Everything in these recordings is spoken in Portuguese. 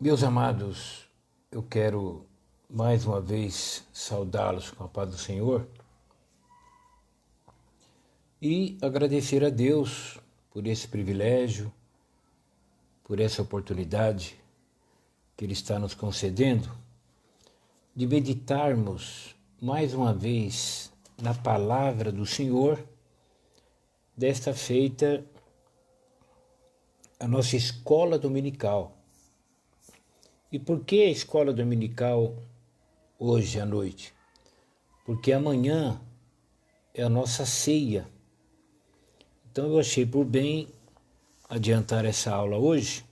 Meus amados, eu quero mais uma vez saudá-los com a paz do Senhor e agradecer a Deus por esse privilégio, por essa oportunidade que Ele está nos concedendo de meditarmos mais uma vez na palavra do Senhor, desta feita a nossa escola dominical. E por que a escola dominical hoje à noite? Porque amanhã é a nossa ceia. Então eu achei por bem adiantar essa aula hoje,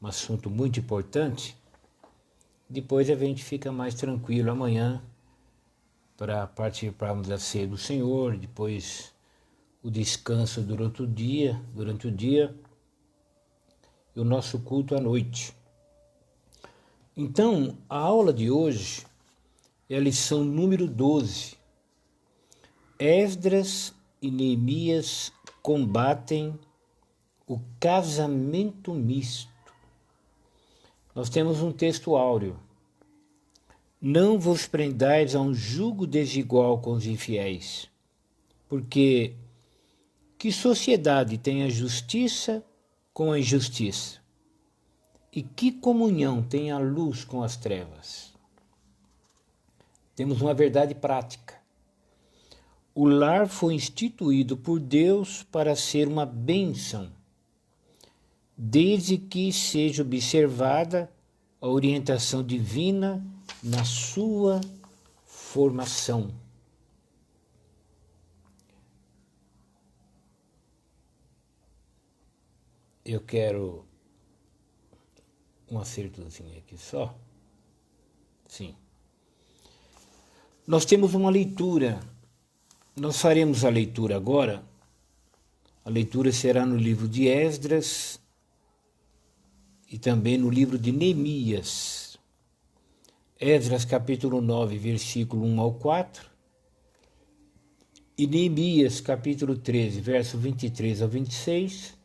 um assunto muito importante. Depois a gente fica mais tranquilo amanhã para participarmos da ceia do Senhor, depois o descanso durante o dia e o nosso culto à noite. Então, a aula de hoje é a lição número 12. Esdras e Neemias combatem o casamento misto. Nós temos um texto áureo. Não vos prendais a um jugo desigual com os infiéis, porque que sociedade tem a justiça com a injustiça? E que comunhão tem a luz com as trevas? Temos uma verdade prática. O lar foi instituído por Deus para ser uma bênção, desde que seja observada a orientação divina na sua formação. Eu quero um acertozinho aqui só. Sim. Nós temos uma leitura. Nós faremos a leitura agora. A leitura será no livro de Esdras e também no livro de Neemias. Esdras capítulo 9, versículo 1 ao 4. E Neemias capítulo 13, verso 23 ao 26.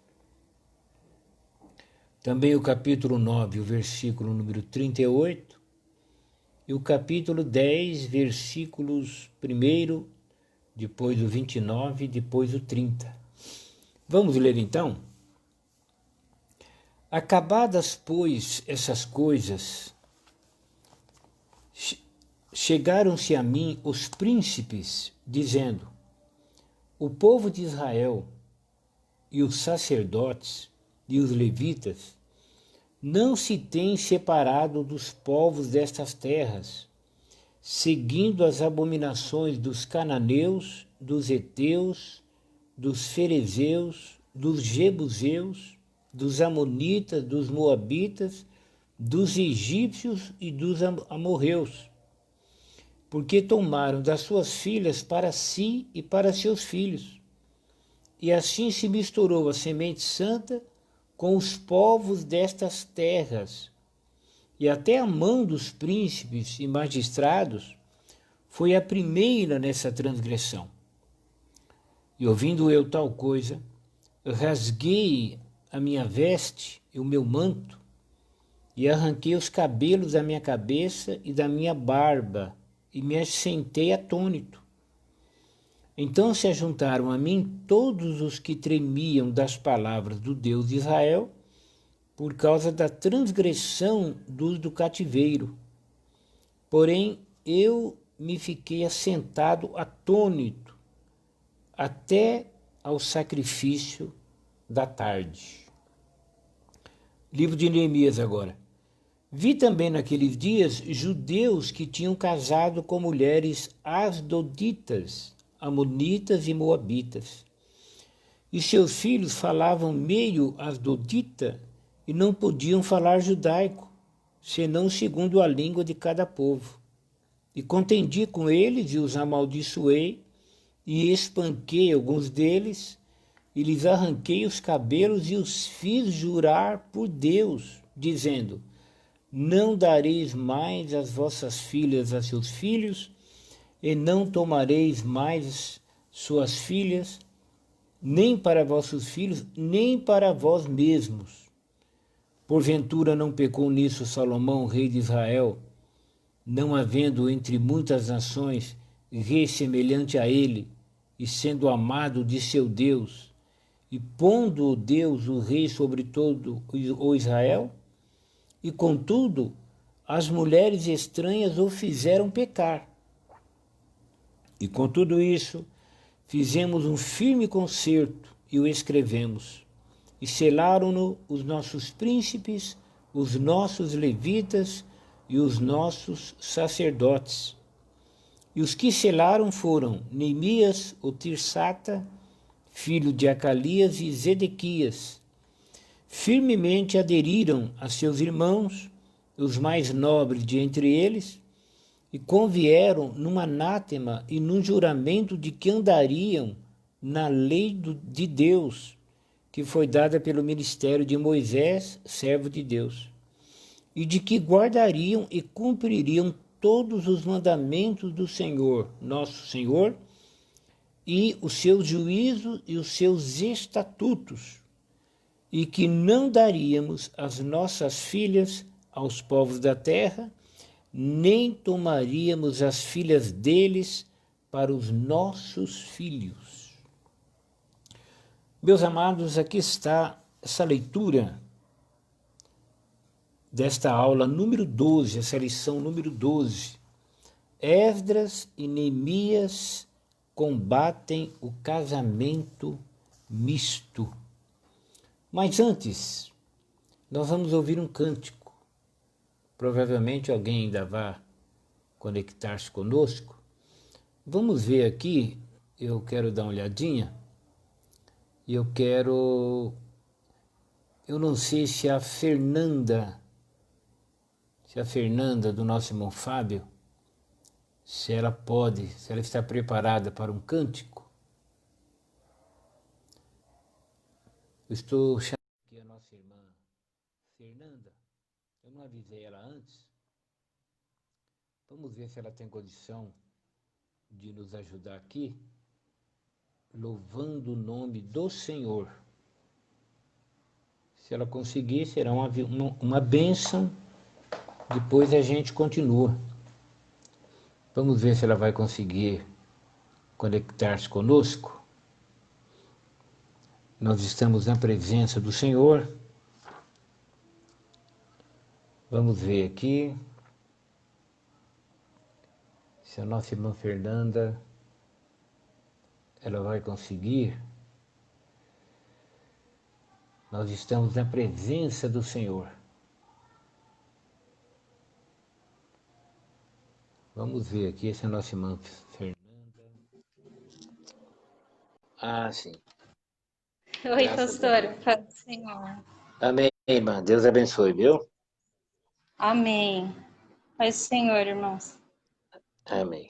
Também o capítulo 9, o versículo número 38, e o capítulo 10, versículos 1, depois o 29, depois o 30. Vamos ler então? Acabadas, pois, essas coisas, chegaram-se a mim os príncipes, dizendo: o povo de Israel e os sacerdotes e os levitas não se têm separado dos povos destas terras, seguindo as abominações dos cananeus, dos heteus, dos ferezeus, dos jebuseus, dos amonitas, dos moabitas, dos egípcios e dos amorreus, porque tomaram das suas filhas para si e para seus filhos, e assim se misturou a semente santa com os povos destas terras, e até a mão dos príncipes e magistrados foi a primeira nessa transgressão. E ouvindo eu tal coisa, eu rasguei a minha veste e o meu manto, e arranquei os cabelos da minha cabeça e da minha barba, e me assentei atônito. Então se ajuntaram a mim todos os que tremiam das palavras do Deus de Israel, por causa da transgressão dos do cativeiro. Porém, eu me fiquei assentado atônito, até ao sacrifício da tarde. Livro de Neemias agora. Vi também naqueles dias judeus que tinham casado com mulheres asdoditas, amonitas e moabitas. E seus filhos falavam meio asdodita e não podiam falar judaico, senão segundo a língua de cada povo. E contendi com eles e os amaldiçoei, e espanquei alguns deles, e lhes arranquei os cabelos e os fiz jurar por Deus, dizendo: não dareis mais as vossas filhas a seus filhos, e não tomareis mais suas filhas, nem para vossos filhos, nem para vós mesmos, Porventura não pecou nisso Salomão, rei de Israel, não havendo entre muitas nações rei semelhante a ele, e sendo amado de seu Deus, e pondo Deus o rei sobre todo o Israel? E contudo, as mulheres estranhas o fizeram pecar. E com tudo isso, fizemos um firme concerto e o escrevemos. E selaram-no os nossos príncipes, os nossos levitas e os nossos sacerdotes. E os que selaram foram Neemias, o Tirsata, filho de Acalias, e Zedequias. Firmemente aderiram a seus irmãos, os mais nobres de entre eles, e convieram num anátema e num juramento de que andariam na lei de Deus, que foi dada pelo ministério de Moisés, servo de Deus, e de que guardariam e cumpririam todos os mandamentos do Senhor, nosso Senhor, e os seus juízos e os seus estatutos, e que não daríamos as nossas filhas aos povos da terra, nem tomaríamos as filhas deles para os nossos filhos. Meus amados, aqui está essa leitura desta aula número 12, essa lição número 12. Esdras e Neemias combatem o casamento misto. Mas antes, nós vamos ouvir um cântico. Provavelmente alguém ainda vai conectar-se conosco. Vamos ver aqui, eu quero dar uma olhadinha. Eu não sei se a Fernanda do nosso irmão Fábio, se ela está preparada para um cântico. Eu estou chamando aqui a nossa irmã Fernanda, eu não avisei ela antes. Vamos ver se ela tem condição de nos ajudar aqui, louvando o nome do Senhor. Se ela conseguir, será uma bênção. Depois a gente continua. Vamos ver se ela vai conseguir conectar-se conosco. Nós estamos na presença do Senhor. Vamos ver aqui se a nossa irmã Fernanda ela vai conseguir. Nós estamos na presença do Senhor. Vamos ver aqui se a nossa irmã Fernanda... Ah, sim. Oi, pastor. Paz do Senhor. Amém, irmã. Deus abençoe, viu? Amém. Paz do Senhor, irmãos. Amém.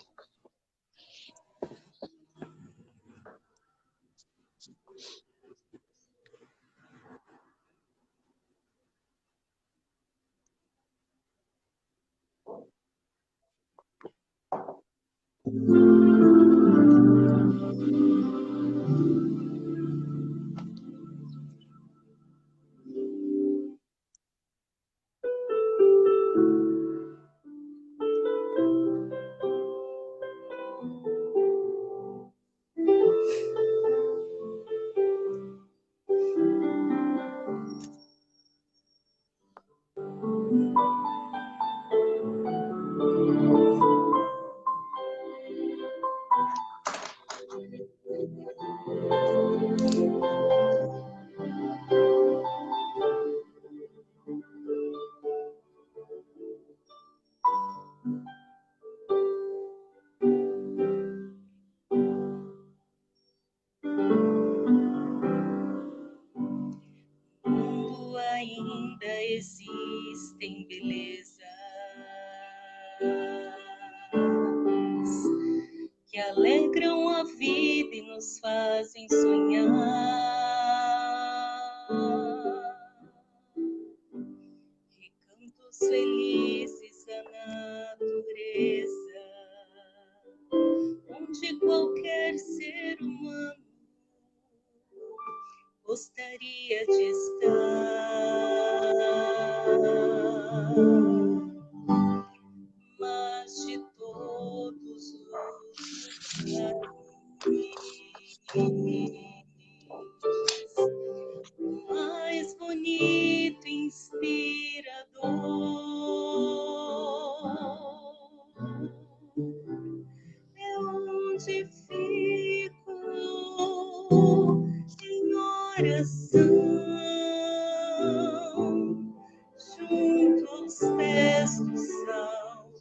Ainda existem belezas que alegram a vida e nos fazem sonhar. Recantos felizes da natureza, onde qualquer ser humano gostaria de estar. mas de todos os mais bonito, inspirador é onde fico em oração junto aos pés do Salvador.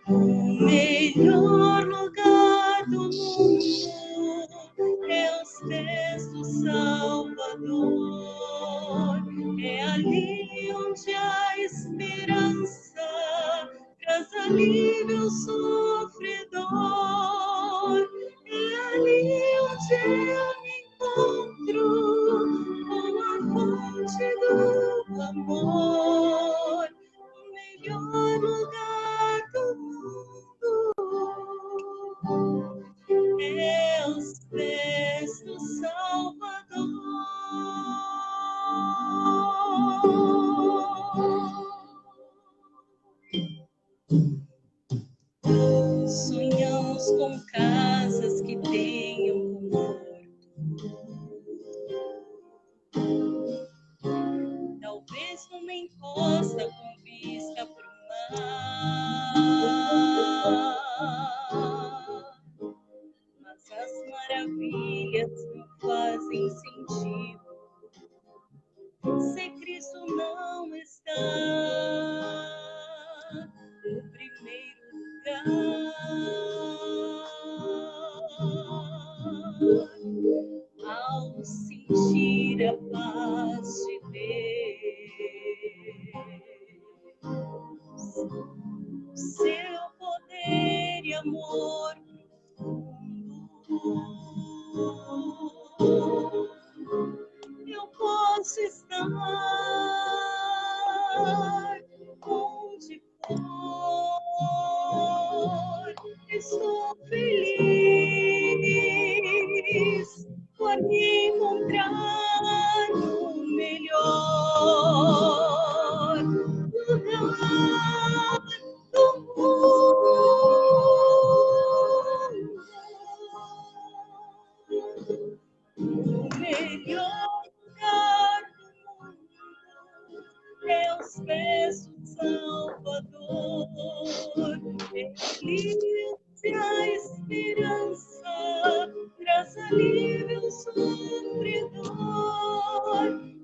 O melhor lugar do mundo é aos pés do Salvador. É ali onde há esperança, traz alívio ao sofredor. É ali onde eu me encontro com a fonte do amor. O melhor lugar do mundo é aos pés do Salvador. Sonhamos com casas que tenham conforto, talvez numa encosta com vista para o mar, mas as maravilhas não fazem sentido se Cristo não está no primeiro lugar. Ao sentir a paz de Deus, seu poder e amor profundo, eu posso estar onde for. Estou feliz por me encontrar no melhor lugar do mundo. O melhor lugar do mundo é aos pés do Salvador. É ali onde há esperança, traz alívio ao sofredor.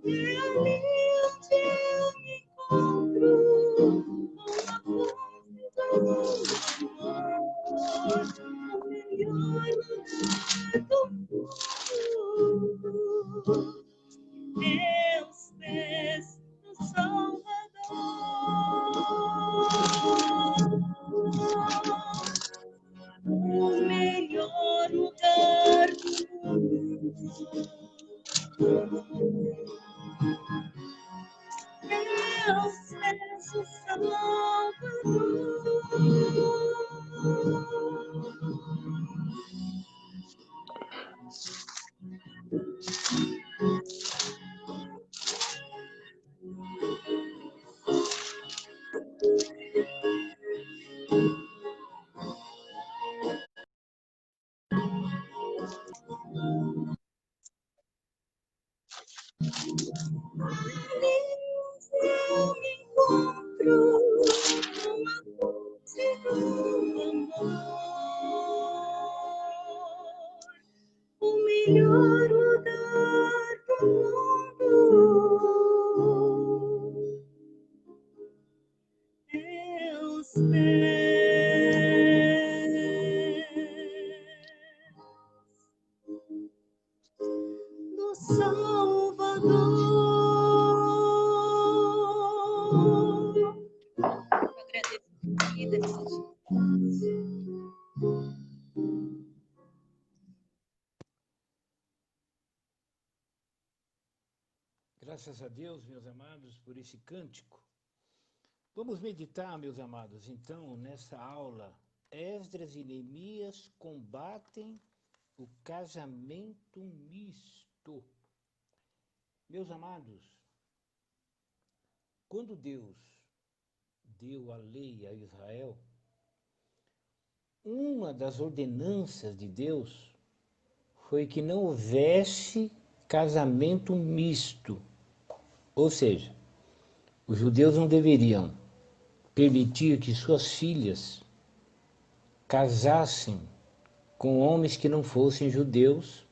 É ali onde eu me encontro com a fonte do amor. O melhor lugar do mundo é aos pés do Salvador. O melhor lugar do mundo é aos pés do Salvador. Eu me encontro numa fonte do amor, o melhor lugar do mundo é aos pés do Salvador. Eu agradeço a vida que Graças a Deus, meus amados, por esse cântico. Vamos meditar, meus amados, então, nessa aula. Esdras e Neemias combatem o casamento misto. Meus amados, Quando Deus deu a lei a Israel, uma das ordenanças de Deus foi que não houvesse casamento misto. Ou seja, os judeus não deveriam permitir que suas filhas casassem com homens que não fossem judeus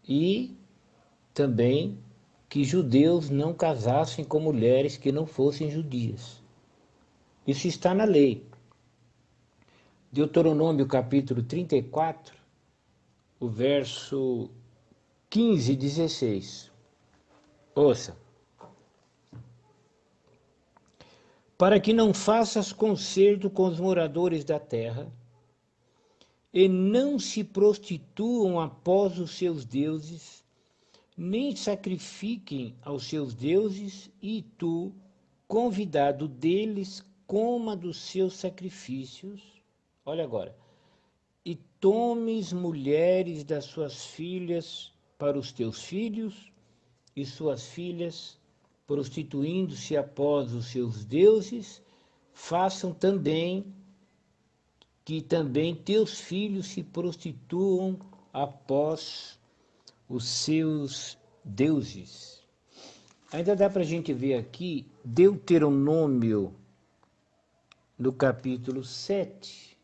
e também que judeus não casassem com mulheres que não fossem judias. Isso está na lei. Deuteronômio capítulo 34, o verso 15 e 16. Ouça. Para que não faças concerto com os moradores da terra, e não se prostituam após os seus deuses, nem sacrifiquem aos seus deuses, e tu, convidado deles, coma dos seus sacrifícios. Olha agora. E tomes mulheres das suas filhas para os teus filhos, e suas filhas, prostituindo-se após os seus deuses, façam também que também teus filhos se prostituam após os seus deuses. Ainda dá para a gente ver aqui Deuteronômio, no capítulo 7,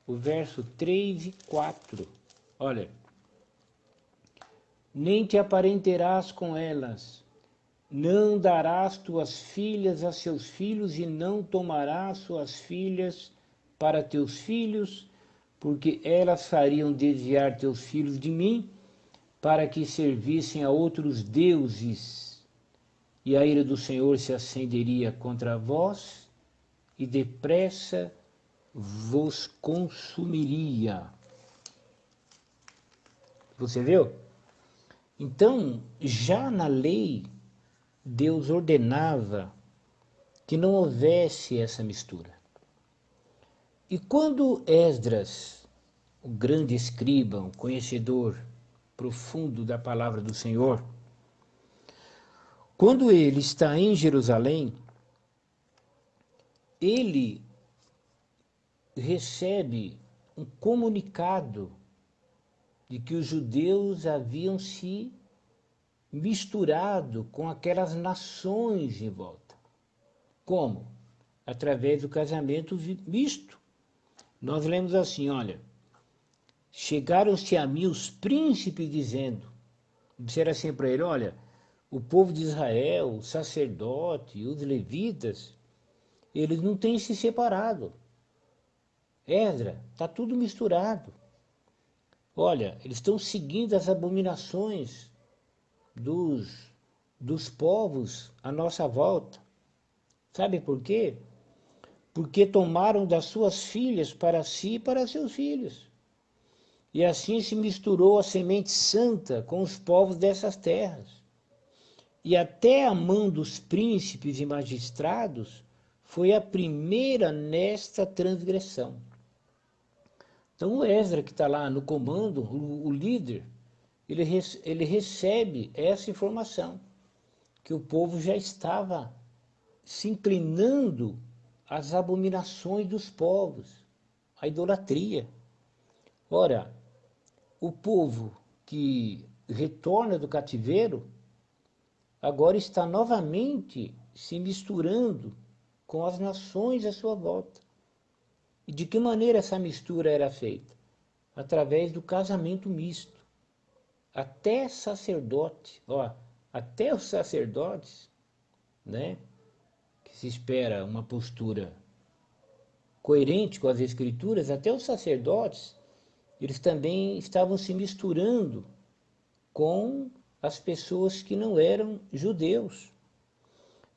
o verso 3 e 4. Olha. Nem te aparenterás com elas, não darás tuas filhas a seus filhos, e não tomarás suas filhas para teus filhos, porque elas fariam desviar teus filhos de mim, para que servissem a outros deuses, e a ira do Senhor se acenderia contra vós, e depressa vos consumiria. Você viu? Então, já na lei, Deus ordenava que não houvesse essa mistura. E quando Esdras, o grande escriba, o conhecedor profundo da palavra do Senhor, quando ele está em Jerusalém, ele recebe um comunicado de que os judeus haviam se misturado com aquelas nações em volta. Como? Através do casamento misto. Nós lemos assim, olha, chegaram-se a mim os príncipes dizendo, disseram assim para ele, olha, o povo de Israel, o sacerdote, os levitas, eles não têm se separado. Esdras, está tudo misturado. Olha, eles estão seguindo as abominações dos povos à nossa volta. Sabe por quê? Porque tomaram das suas filhas para si e para seus filhos. E assim se misturou a semente santa com os povos dessas terras. E até a mão dos príncipes e magistrados foi a primeira nesta transgressão. Então o Esdras, que está lá no comando, o líder, ele recebe essa informação, que o povo já estava se inclinando às abominações dos povos, à idolatria. Ora, o povo que retorna do cativeiro agora está novamente se misturando com as nações à sua volta. E de que maneira essa mistura era feita? Através do casamento misto. Até sacerdote, até os sacerdotes, né, que se espera uma postura coerente com as escrituras, até os sacerdotes, eles também estavam se misturando com as pessoas que não eram judeus.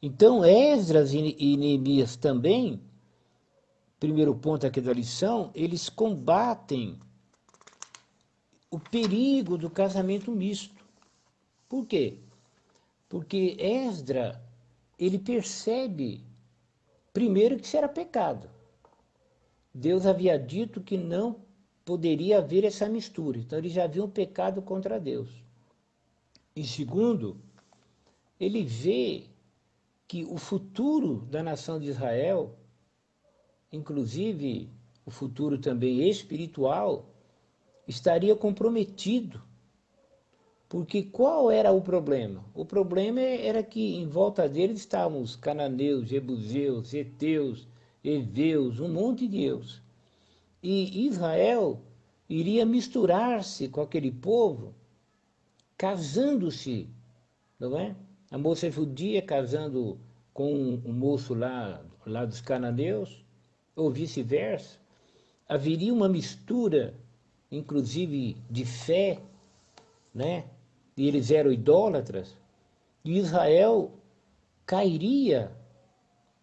Então Esdras e Neemias também, primeiro ponto aqui da lição, eles combatem o perigo do casamento misto. Por quê? Porque Esdras, ele percebe, primeiro, que isso era pecado. Deus havia dito que não poderia haver essa mistura. Então, ele já viu um pecado contra Deus. E segundo, ele vê que o futuro da nação de Israel, inclusive o futuro também espiritual, estaria comprometido. Porque qual era o problema? O problema era que em volta deles estavam os cananeus, jebuseus, heteus, heveus, um monte de deus. E Israel iria misturar-se com aquele povo, casando-se, não é? A moça judia casando com um moço lá dos cananeus, ou vice-versa. Haveria uma mistura, inclusive, de fé, né? E eles eram idólatras, e Israel cairia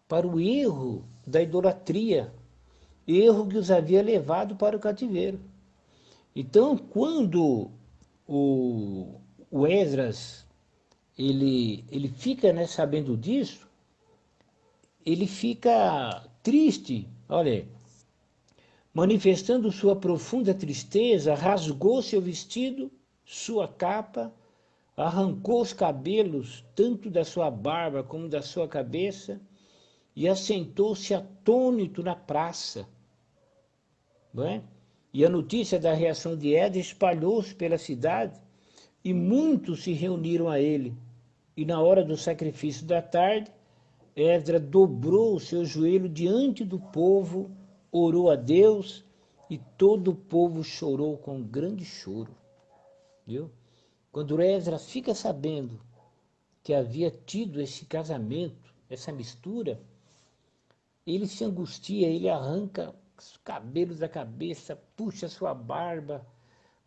para o erro da idolatria, erro que os havia levado para o cativeiro. Então, quando o Esdras ele fica, né, sabendo disso, ele fica triste, olha, manifestando sua profunda tristeza, rasgou seu vestido, sua capa, arrancou os cabelos, tanto da sua barba como da sua cabeça, e assentou-se atônito na praça. Não é? E a notícia da reação de Esdras espalhou-se pela cidade, e muitos se reuniram a ele. E na hora do sacrifício da tarde, Esdras dobrou o seu joelho diante do povo, orou a Deus, e todo o povo chorou com grande choro. Viu? Quando Esdras fica sabendo que havia tido esse casamento, essa mistura, ele se angustia, ele arranca os cabelos da cabeça, puxa sua barba,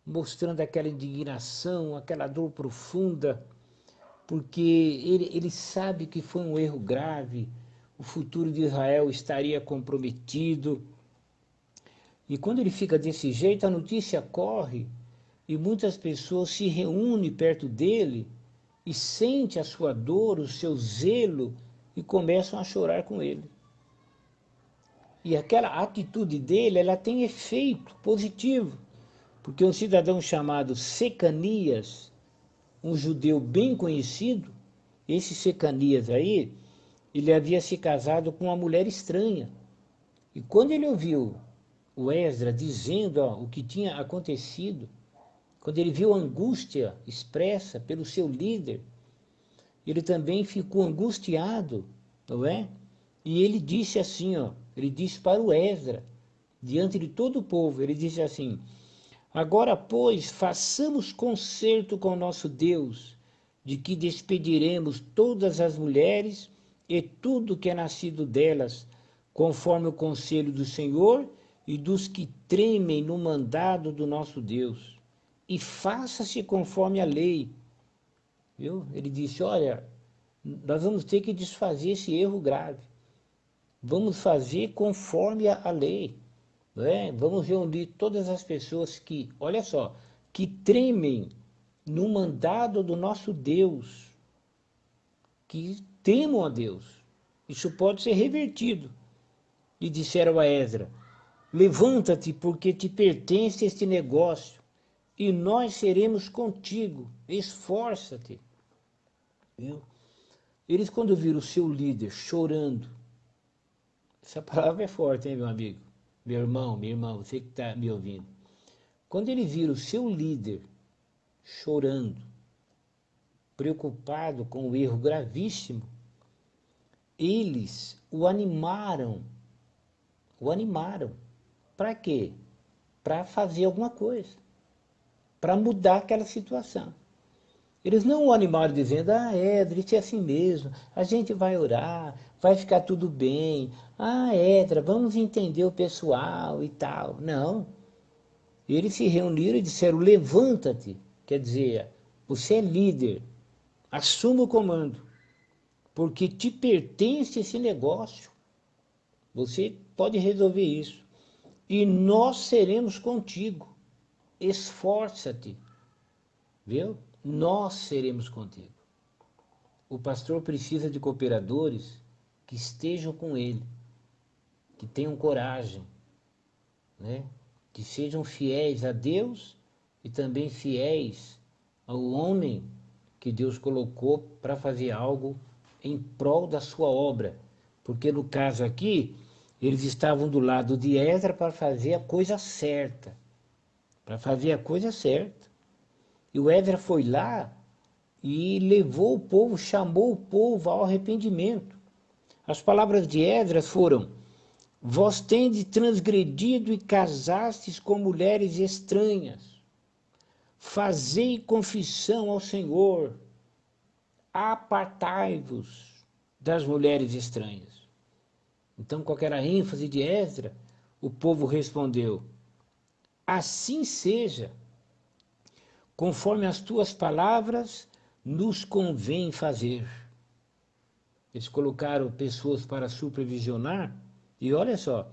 mostrando aquela indignação, aquela dor profunda, porque ele sabe que foi um erro grave, o futuro de Israel estaria comprometido. E quando ele fica desse jeito, a notícia corre e muitas pessoas se reúnem perto dele e sentem a sua dor, o seu zelo e começam a chorar com ele. E aquela atitude dele, ela tem efeito positivo, porque um cidadão chamado Secanias, um judeu bem conhecido, esse Secanias aí, ele havia se casado com uma mulher estranha. E quando ele ouviu o Esdras dizendo o que tinha acontecido, quando ele viu a angústia expressa pelo seu líder, ele também ficou angustiado, não é? E ele disse assim, ele disse para o Esdras, diante de todo o povo, ele disse assim: agora, pois, façamos concerto com nosso Deus, de que despediremos todas as mulheres e tudo que é nascido delas, conforme o conselho do Senhor e dos que tremem no mandado do nosso Deus. E faça-se conforme a lei. Viu? Ele disse, olha, nós vamos ter que desfazer esse erro grave. Vamos fazer conforme a lei. Né? Vamos reunir todas as pessoas que, olha só, que tremem no mandado do nosso Deus, que temam a Deus. Isso pode ser revertido. E disseram a Esdras, levanta-te, porque te pertence este negócio, e nós seremos contigo, esforça-te. Viu? Eles, quando viram o seu líder chorando, essa palavra é forte, hein, meu amigo? Meu irmão, minha irmã, você que está me ouvindo. Quando eles viram o seu líder chorando, preocupado com o erro gravíssimo, eles o animaram. O animaram. Para quê? Para fazer alguma coisa. Para mudar aquela situação. Eles não o animaram dizendo, Esdras, isso é assim mesmo, a gente vai orar, vai ficar tudo bem. Esdras, vamos entender o pessoal e tal. Não. Eles se reuniram e disseram, levanta-te. Quer dizer, você é líder, assuma o comando, porque te pertence esse negócio. Você pode resolver isso. E nós seremos contigo. Esforça-te. Viu? Nós seremos contigo. O pastor precisa de cooperadores que estejam com ele, que tenham coragem, né? Que sejam fiéis a Deus e também fiéis ao homem que Deus colocou para fazer algo em prol da sua obra. Porque no caso aqui, eles estavam do lado de Esdras para fazer a coisa certa. Para fazer a coisa certa. E o Esdras foi lá e levou o povo, chamou o povo ao arrependimento. As palavras de Esdras foram: vós tendes transgredido e casastes com mulheres estranhas. Fazei confissão ao Senhor, apartai-vos das mulheres estranhas. Então, qual era a ênfase de Esdras? O povo respondeu: assim seja, conforme as tuas palavras nos convém fazer. Eles colocaram pessoas para supervisionar, e olha só,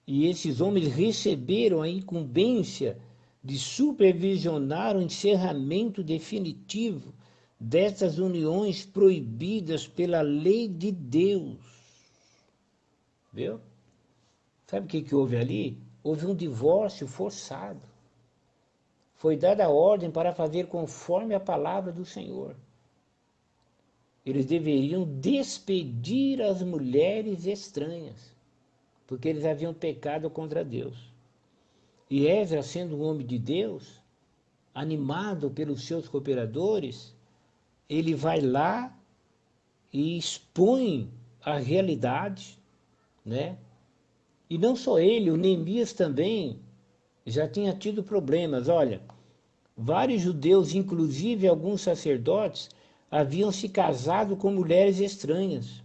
e esses homens receberam a incumbência de supervisionar o encerramento definitivo dessas uniões proibidas pela lei de Deus. Viu? Sabe o que houve ali? Houve um divórcio forçado. Foi dada a ordem para fazer conforme a palavra do Senhor. Eles deveriam despedir as mulheres estranhas, porque eles haviam pecado contra Deus. E Esdras, sendo um homem de Deus, animado pelos seus cooperadores, ele vai lá e expõe a realidade, né? E não só ele, o Neemias também já tinha tido problemas. Olha, vários judeus, inclusive alguns sacerdotes, haviam se casado com mulheres estranhas.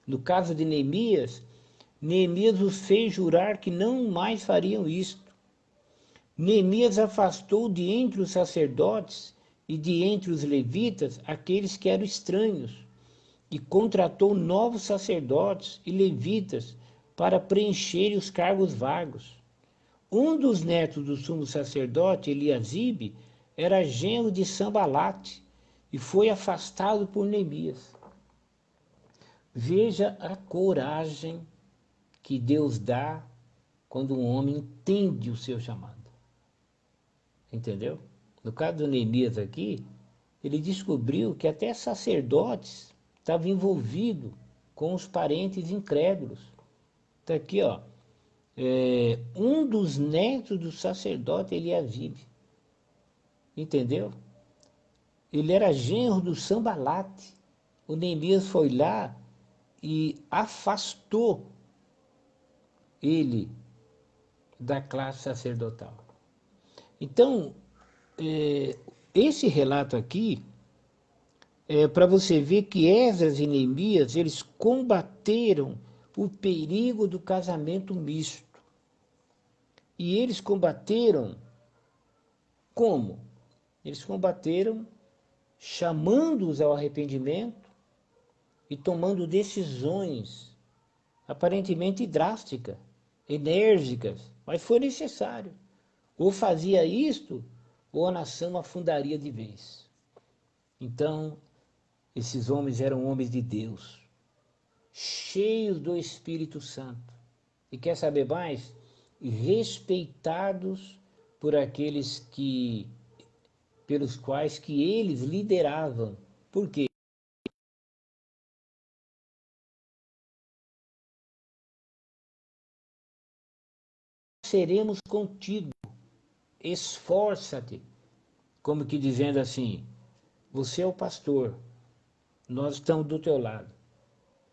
No caso de Neemias, Neemias os fez jurar que não mais fariam isto. Neemias afastou de entre os sacerdotes e de entre os levitas aqueles que eram estranhos, e contratou novos sacerdotes e levitas para preencherem os cargos vagos. Um dos netos do sumo sacerdote, Eliasibe, era genro de Sambalate e foi afastado por Neemias. Veja a coragem que Deus dá quando um homem entende o seu chamado. Entendeu? No caso do Neemias aqui, ele descobriu que até sacerdotes estavam envolvidos com os parentes incrédulos. Está aqui, ó. Um dos netos do sacerdote Eliasibe. Entendeu? Ele era genro do Sambalate. O Neemias foi lá e afastou ele da classe sacerdotal. Então, esse relato aqui é para você ver que Esdras e Neemias, eles combateram o perigo do casamento misto. E eles combateram como? Eles combateram chamando-os ao arrependimento e tomando decisões aparentemente drásticas, enérgicas, mas foi necessário. Ou fazia isto, ou a nação afundaria de vez. Então, esses homens eram homens de Deus, cheios do Espírito Santo. E quer saber mais? Respeitados por aqueles pelos quais que eles lideravam. Por quê? Seremos contigo, esforça-te, como que dizendo assim, você é o pastor, nós estamos do teu lado,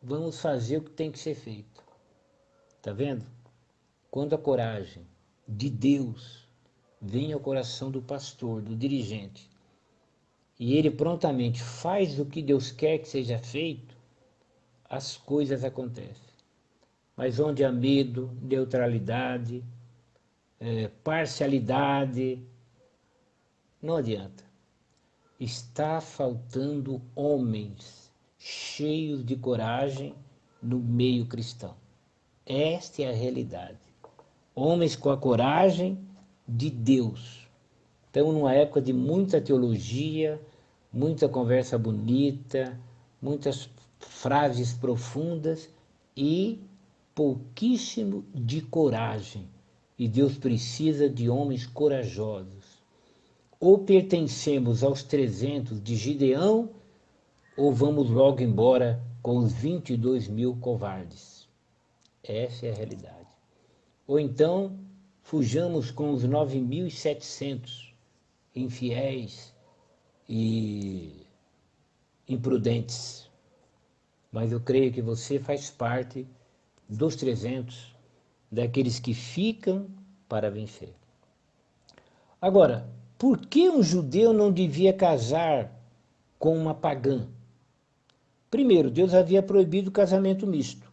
vamos fazer o que tem que ser feito. Tá vendo? Quando a coragem de Deus vem ao coração do pastor, do dirigente, e ele prontamente faz o que Deus quer que seja feito, as coisas acontecem. Mas onde há medo, neutralidade, parcialidade, não adianta. Está faltando homens cheios de coragem no meio cristão. Esta é a realidade. Homens com a coragem de Deus. Estamos numa época de muita teologia, muita conversa bonita, muitas frases profundas e pouquíssimo de coragem. E Deus precisa de homens corajosos. Ou pertencemos aos 300 de Gideão, ou vamos logo embora com os 22 mil covardes? Essa é a realidade. Ou então, fujamos com os 9.700 infiéis e imprudentes. Mas eu creio que você faz parte dos 300, daqueles que ficam para vencer. Agora, por que um judeu não devia casar com uma pagã? Primeiro, Deus havia proibido o casamento misto.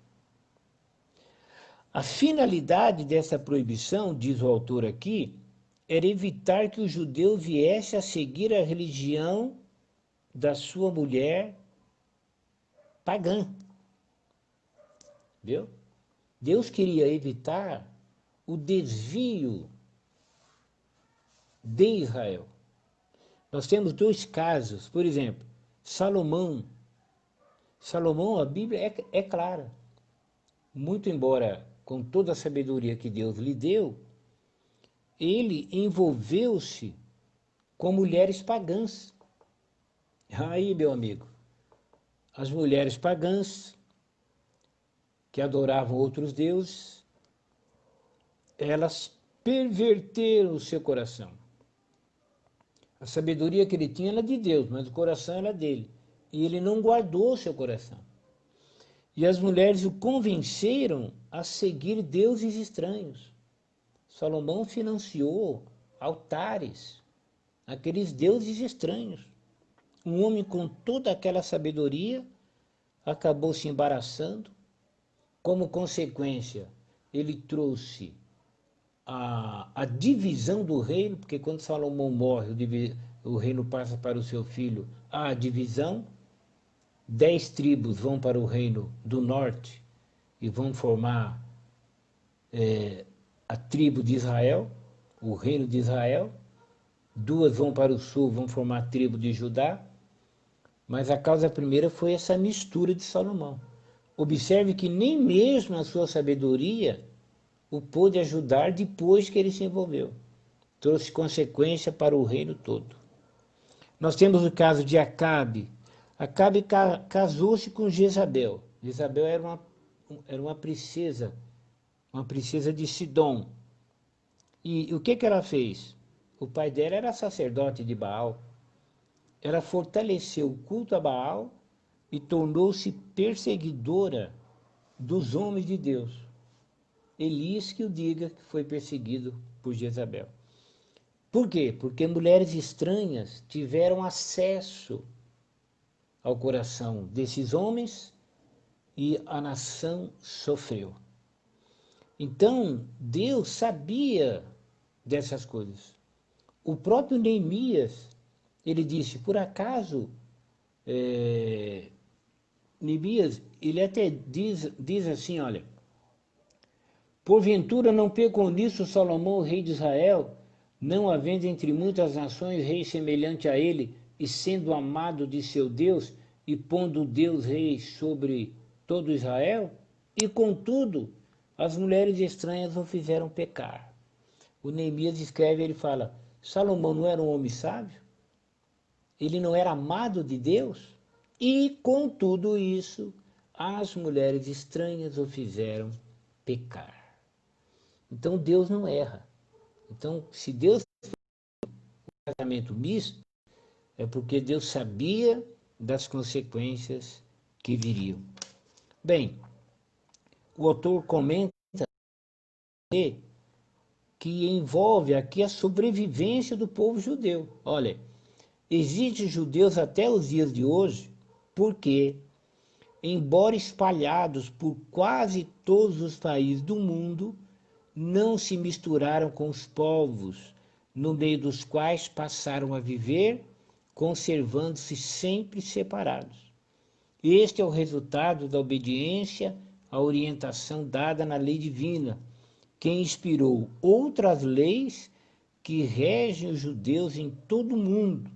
A finalidade dessa proibição, diz o autor aqui, era evitar que o judeu viesse a seguir a religião da sua mulher pagã. Viu? Deus queria evitar o desvio de Israel. Nós temos dois casos, por exemplo, Salomão. Salomão, a Bíblia é clara. Muito embora com toda a sabedoria que Deus lhe deu, ele envolveu-se com mulheres pagãs. Aí, meu amigo, as mulheres pagãs que adoravam outros deuses, elas perverteram o seu coração. A sabedoria que ele tinha era de Deus, mas o coração era dele. E ele não guardou o seu coração. E as mulheres o convenceram a seguir deuses estranhos. Salomão financiou altares, aqueles deuses estranhos. Um homem com toda aquela sabedoria acabou se embaraçando. Como consequência, ele trouxe a divisão do reino, porque quando Salomão morre, o reino passa para o seu filho, há a divisão. 10 tribos vão para o reino do norte e vão formar a tribo de Israel, o reino de Israel. 2 vão para o sul, vão formar a tribo de Judá. Mas a causa primeira foi essa mistura de Salomão. Observe que nem mesmo a sua sabedoria o pôde ajudar depois que ele se envolveu. Trouxe consequência para o reino todo. Nós temos o caso de Acabe. Acabe casou-se com Jezabel. Jezabel era uma princesa de Sidom. E o que ela fez? O pai dela era sacerdote de Baal. Ela fortaleceu o culto a Baal e tornou-se perseguidora dos homens de Deus. Elias que o diga que foi perseguido por Jezabel. Por quê? Porque mulheres estranhas tiveram acesso ao coração desses homens e a nação sofreu. Então, Deus sabia dessas coisas. O próprio Neemias, ele disse, por acaso, Neemias, ele até diz assim, olha, porventura não pecou nisso Salomão, rei de Israel, não havendo entre muitas nações rei semelhante a ele, e sendo amado de seu Deus, e pondo Deus rei sobre todo Israel? E contudo, as mulheres estranhas o fizeram pecar. O Neemias escreve, ele fala, Salomão não era um homem sábio? Ele não era amado de Deus? E com tudo isso, as mulheres estranhas o fizeram pecar. Então Deus não erra. Então, se Deus fez um casamento misto, é porque Deus sabia das consequências que viriam. Bem, o autor comenta que envolve aqui a sobrevivência do povo judeu. Olha, existem judeus até os dias de hoje, porque, embora espalhados por quase todos os países do mundo, não se misturaram com os povos, no meio dos quais passaram a viver, conservando-se sempre separados. Este é o resultado da obediência à orientação dada na lei divina, que inspirou outras leis que regem os judeus em todo o mundo,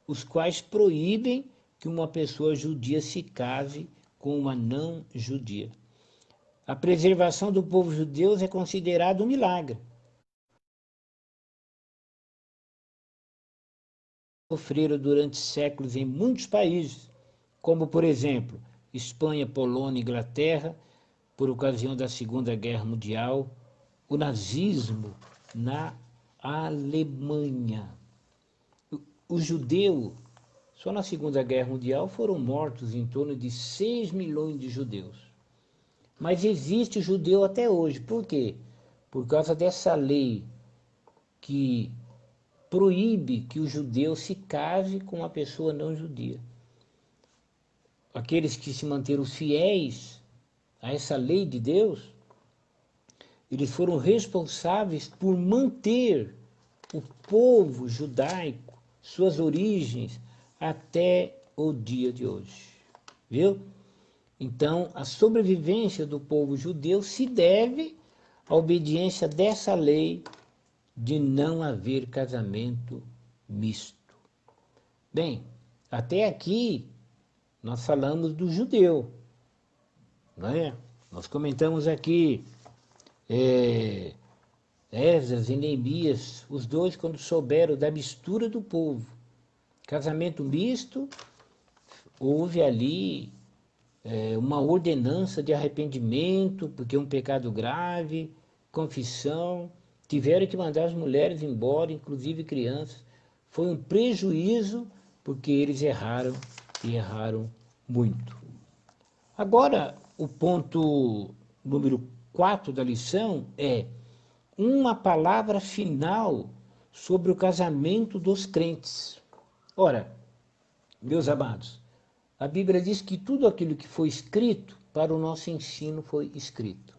os quais proíbem que uma pessoa judia se case com uma não judia. A preservação do povo judeu é considerada um milagre. Sofreram durante séculos em muitos países, como, por exemplo, Espanha, Polônia, Inglaterra, por ocasião da Segunda Guerra Mundial, o nazismo na Alemanha. O judeu, só na Segunda Guerra Mundial foram mortos em torno de 6 milhões de judeus. Mas existe judeu até hoje. Por quê? Por causa dessa lei que proíbe que o judeu se case com uma pessoa não judia. Aqueles que se manteram fiéis a essa lei de Deus, eles foram responsáveis por manter o povo judaico, suas origens, até o dia de hoje. Viu? Então, a sobrevivência do povo judeu se deve à obediência dessa lei de não haver casamento misto. Bem, até aqui nós falamos do judeu, não é? Nós comentamos aqui Esdras e Neemias, os dois quando souberam da mistura do povo. Casamento misto, houve ali uma ordenança de arrependimento, porque é um pecado grave, confissão, tiveram que mandar as mulheres embora, inclusive crianças. Foi um prejuízo, porque eles erraram, e erraram muito. Agora, o ponto número 4 da lição é uma palavra final sobre o casamento dos crentes. Ora, meus amados, a Bíblia diz que tudo aquilo que foi escrito para o nosso ensino foi escrito.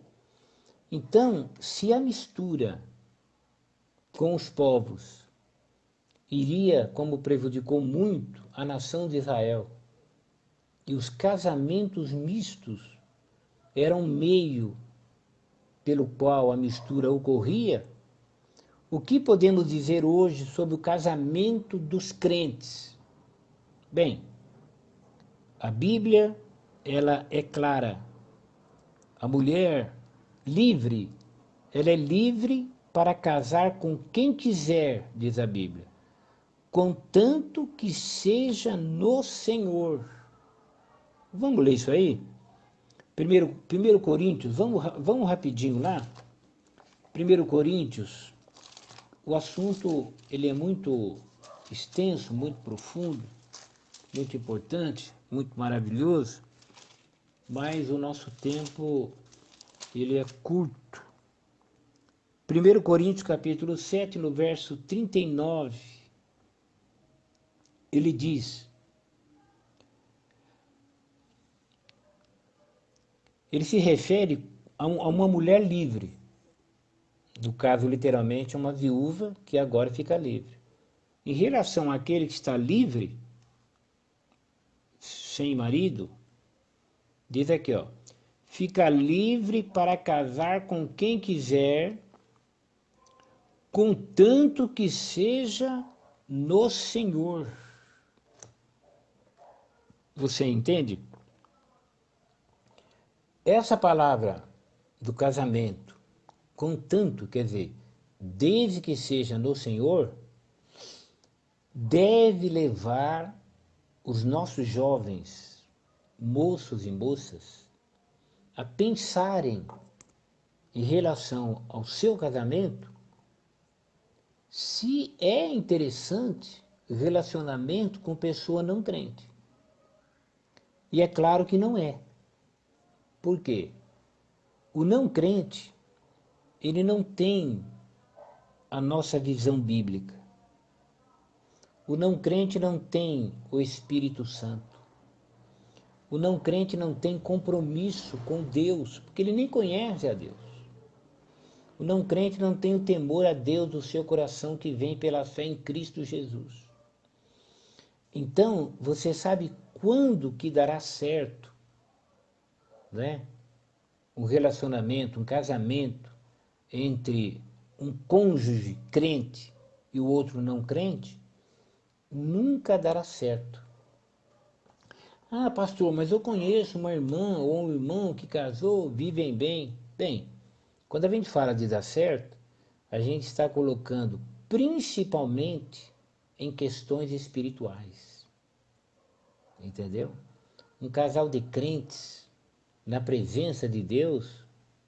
Então, se a mistura com os povos iria, como prejudicou muito a nação de Israel, e os casamentos mistos eram um meio pelo qual a mistura ocorria, o que podemos dizer hoje sobre o casamento dos crentes? Bem, a Bíblia, ela é clara. A mulher livre, ela é livre para casar com quem quiser, diz a Bíblia, contanto que seja no Senhor. Vamos ler isso aí? Primeiro Coríntios, vamos rapidinho lá. 1 Coríntios, o assunto ele é muito extenso, muito profundo, muito importante, muito maravilhoso, mas o nosso tempo ele é curto. 1 Coríntios capítulo 7, no verso 39, ele diz: ele se refere a uma mulher livre, no caso literalmente uma viúva que agora fica livre. Em relação àquele que está livre, sem marido, diz aqui, ó, fica livre para casar com quem quiser, contanto que seja no Senhor. Você entende? Essa palavra do casamento, contanto, quer dizer, desde que seja no Senhor, deve levar os nossos jovens, moços e moças, a pensarem em relação ao seu casamento, se é interessante relacionamento com pessoa não crente. E é claro que não é. Por quê? O não crente, ele não tem a nossa visão bíblica. O não crente não tem o Espírito Santo. O não crente não tem compromisso com Deus, porque ele nem conhece a Deus. O não crente não tem o temor a Deus do seu coração que vem pela fé em Cristo Jesus. Então, você sabe quando que dará certo, né? Um relacionamento, um casamento entre um cônjuge crente e o outro não crente? Nunca dará certo. Ah, pastor, mas eu conheço uma irmã ou um irmão que casou, vivem bem. Bem, quando a gente fala de dar certo, a gente está colocando principalmente em questões espirituais. Entendeu? Um casal de crentes na presença de Deus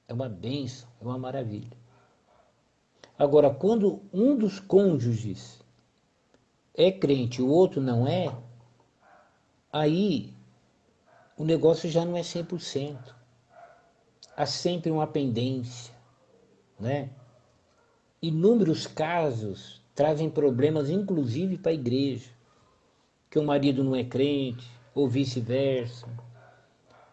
é uma bênção, é uma maravilha. Agora, quando um dos cônjuges é crente e o outro não é, aí o negócio já não é 100%. Há sempre uma pendência, né? Inúmeros casos trazem problemas, inclusive para a igreja, que o marido não é crente, ou vice-versa.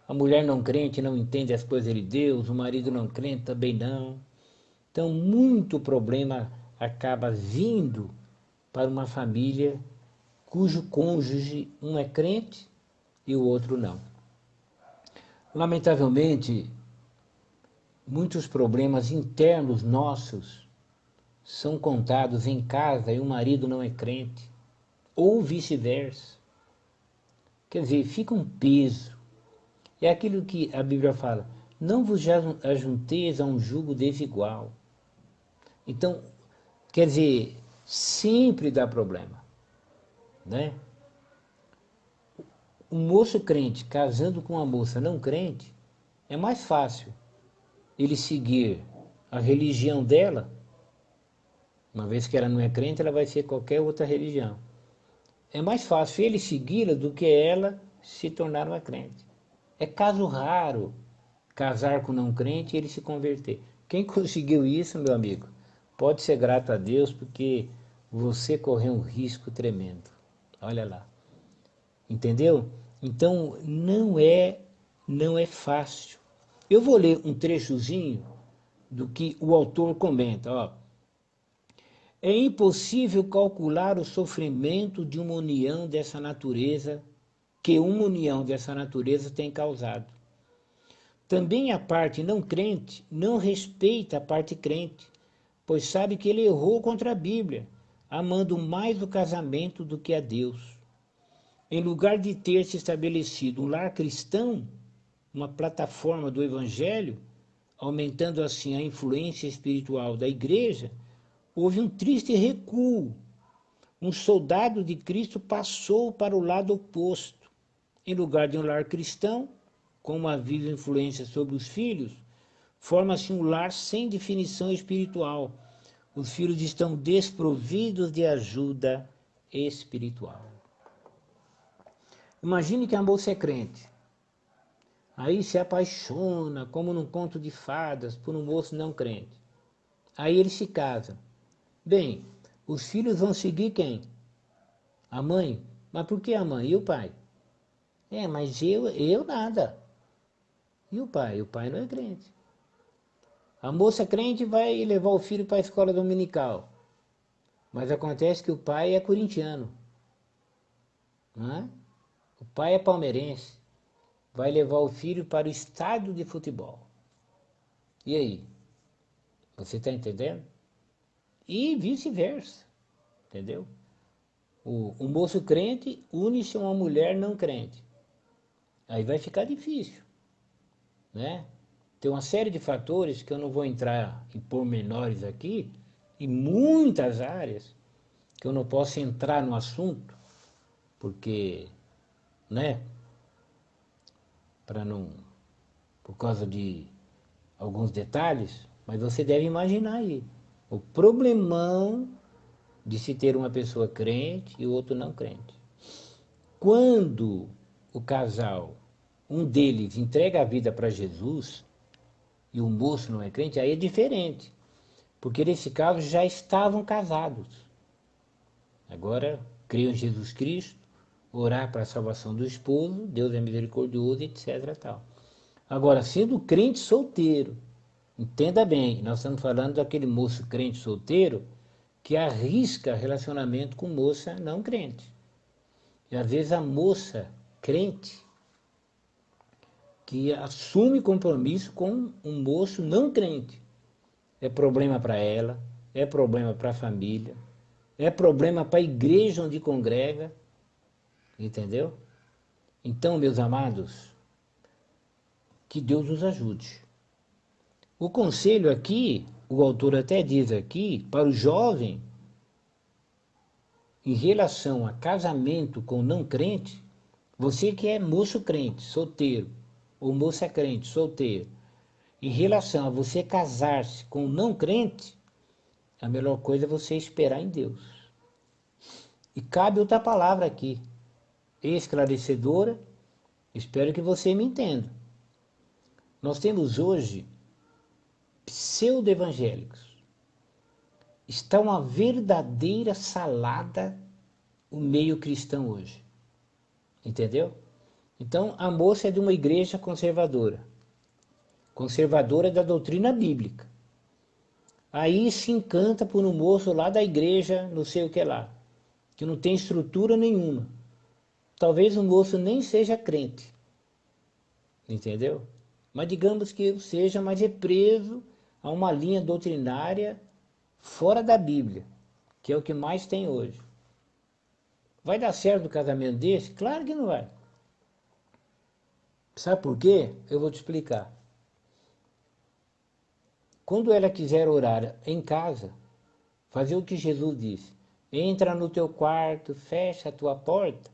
A mulher não crente não entende as coisas de Deus, o marido não crente também não. Então, muito problema acaba vindo para uma família cujo cônjuge um é crente e o outro não. Lamentavelmente, muitos problemas internos nossos são contados em casa e o marido não é crente, ou vice-versa. Quer dizer, fica um peso. É aquilo que a Bíblia fala, não vos ajunteis a um jugo desigual. Então, quer dizer, sempre dá problema, né? Um moço crente casando com uma moça não crente, é mais fácil ele seguir a religião dela, uma vez que ela não é crente, ela vai ser qualquer outra religião. É mais fácil ele segui-la do que ela se tornar uma crente. É caso raro casar com não crente e ele se converter. Quem conseguiu isso, meu amigo, pode ser grato a Deus, porque você correu um risco tremendo. Olha lá. Entendeu? Então, não é fácil. Eu vou ler um trechozinho do que o autor comenta, ó. É impossível calcular o sofrimento de uma união dessa natureza, que uma união dessa natureza tem causado. Também a parte não crente não respeita a parte crente, pois sabe que ele errou contra a Bíblia, amando mais o casamento do que a Deus. Em lugar de ter se estabelecido um lar cristão, uma plataforma do Evangelho, aumentando assim a influência espiritual da igreja, houve um triste recuo. Um soldado de Cristo passou para o lado oposto. Em lugar de um lar cristão, com uma viva influência sobre os filhos, forma-se um lar sem definição espiritual. Os filhos estão desprovidos de ajuda espiritual. Imagine que a moça é crente. Aí se apaixona, como num conto de fadas, por um moço não crente. Aí eles se casam. Bem, os filhos vão seguir quem? A mãe. Mas por que a mãe? E o pai? Mas eu nada. E o pai? O pai não é crente. A moça crente vai levar o filho para a escola dominical. Mas acontece que o pai é corintiano. Não é? O pai é palmeirense. Vai levar o filho para o estádio de futebol. E aí? Você está entendendo? E vice-versa. Entendeu? O moço crente une-se a uma mulher não crente. Aí vai ficar difícil, né? Tem uma série de fatores que eu não vou entrar em pormenores aqui, em muitas áreas, que eu não posso entrar no assunto, porque, né? Por causa de alguns detalhes, mas você deve imaginar aí o problemão de se ter uma pessoa crente e o outro não crente. Quando o casal, um deles entrega a vida para Jesus e o moço não é crente, aí é diferente, porque nesse caso já estavam casados. Agora, creiam em Jesus Cristo, orar para a salvação do esposo, Deus é misericordioso, etc. Tal. Agora, sendo crente solteiro, entenda bem, nós estamos falando daquele moço crente solteiro que arrisca relacionamento com moça não crente. E às vezes a moça crente que assume compromisso com um moço não crente. É problema para ela, é problema para a família, é problema para a igreja onde congrega, entendeu? Então, meus amados, que Deus nos ajude. O conselho aqui, o autor até diz aqui, para o jovem, em relação a casamento com não crente, Você que é moço crente, solteiro, ou moça crente, solteiro, em relação a você casar-se com um não crente, a melhor coisa é você esperar em Deus. E cabe outra palavra aqui, esclarecedora, espero que você me entenda. Nós temos hoje pseudo-evangélicos. Está uma verdadeira salada o meio cristão hoje. Entendeu? Então, a moça é de uma igreja conservadora. Conservadora da doutrina bíblica. Aí se encanta por um moço lá da igreja, não sei o que lá, que não tem estrutura nenhuma. Talvez o moço nem seja crente. Entendeu? Mas digamos que eu seja, mas é preso a uma linha doutrinária fora da Bíblia, que é o que mais tem hoje. Vai dar certo um casamento desse? Claro que não vai. Sabe por quê? Eu vou te explicar. Quando ela quiser orar em casa, fazer o que Jesus disse, entra no teu quarto, fecha a tua porta,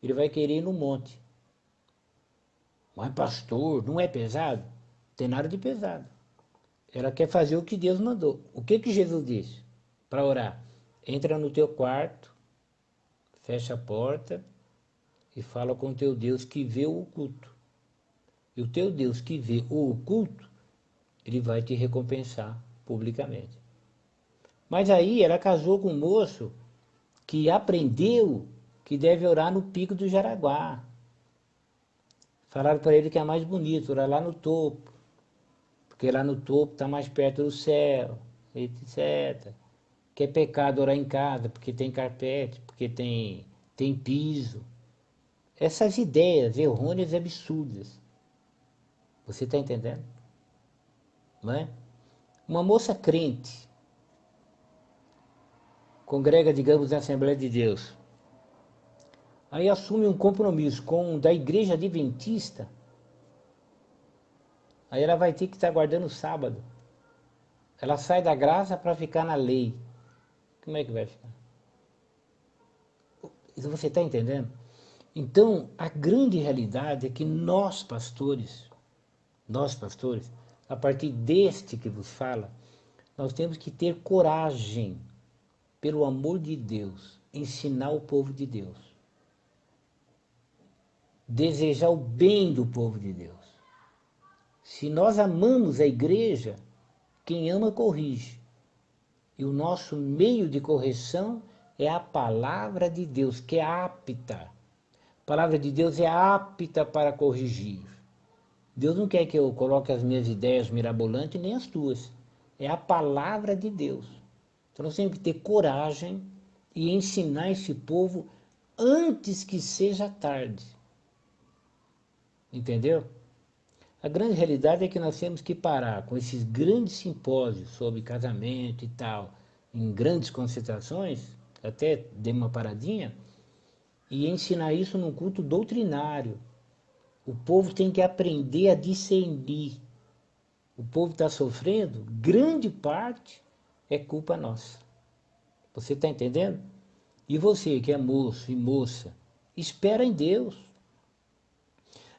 ele vai querer ir no monte. Mas pastor, não é pesado? Tem nada de pesado. Ela quer fazer o que Deus mandou. O que que Jesus disse para orar? Entra no teu quarto, fecha a porta e fala com o teu Deus que vê o oculto. E o teu Deus que vê o oculto, ele vai te recompensar publicamente. Mas aí ela casou com um moço que aprendeu que deve orar no pico do Jaraguá. Falaram para ele que é mais bonito, orar lá no topo, porque lá no topo está mais perto do céu, etc. Que é pecado orar em casa, porque tem carpete, porque tem piso. Essas ideias errôneas e absurdas. Você está entendendo? Não é? Uma moça crente, congrega, digamos, na Assembleia de Deus, aí assume um compromisso com da igreja adventista, aí ela vai ter que estar guardando o sábado. Ela sai da graça para ficar na lei. Como é que vai ficar? Você está entendendo? Então, a grande realidade é que nós pastores, a partir deste que vos fala, nós temos que ter coragem, pelo amor de Deus, ensinar o povo de Deus. Desejar o bem do povo de Deus. Se nós amamos a igreja, quem ama corrige. E o nosso meio de correção é a palavra de Deus, que é apta. A palavra de Deus é apta para corrigir. Deus não quer que eu coloque as minhas ideias mirabolantes, nem as tuas. É a palavra de Deus. Então nós temos que ter coragem e ensinar esse povo antes que seja tarde. Entendeu? A grande realidade é que nós temos que parar com esses grandes simpósios sobre casamento e tal, em grandes concentrações, até dei uma paradinha, e ensinar isso num culto doutrinário. O povo tem que aprender a discernir. O povo está sofrendo, grande parte é culpa nossa. Você está entendendo? E você que é moço e moça, espera em Deus.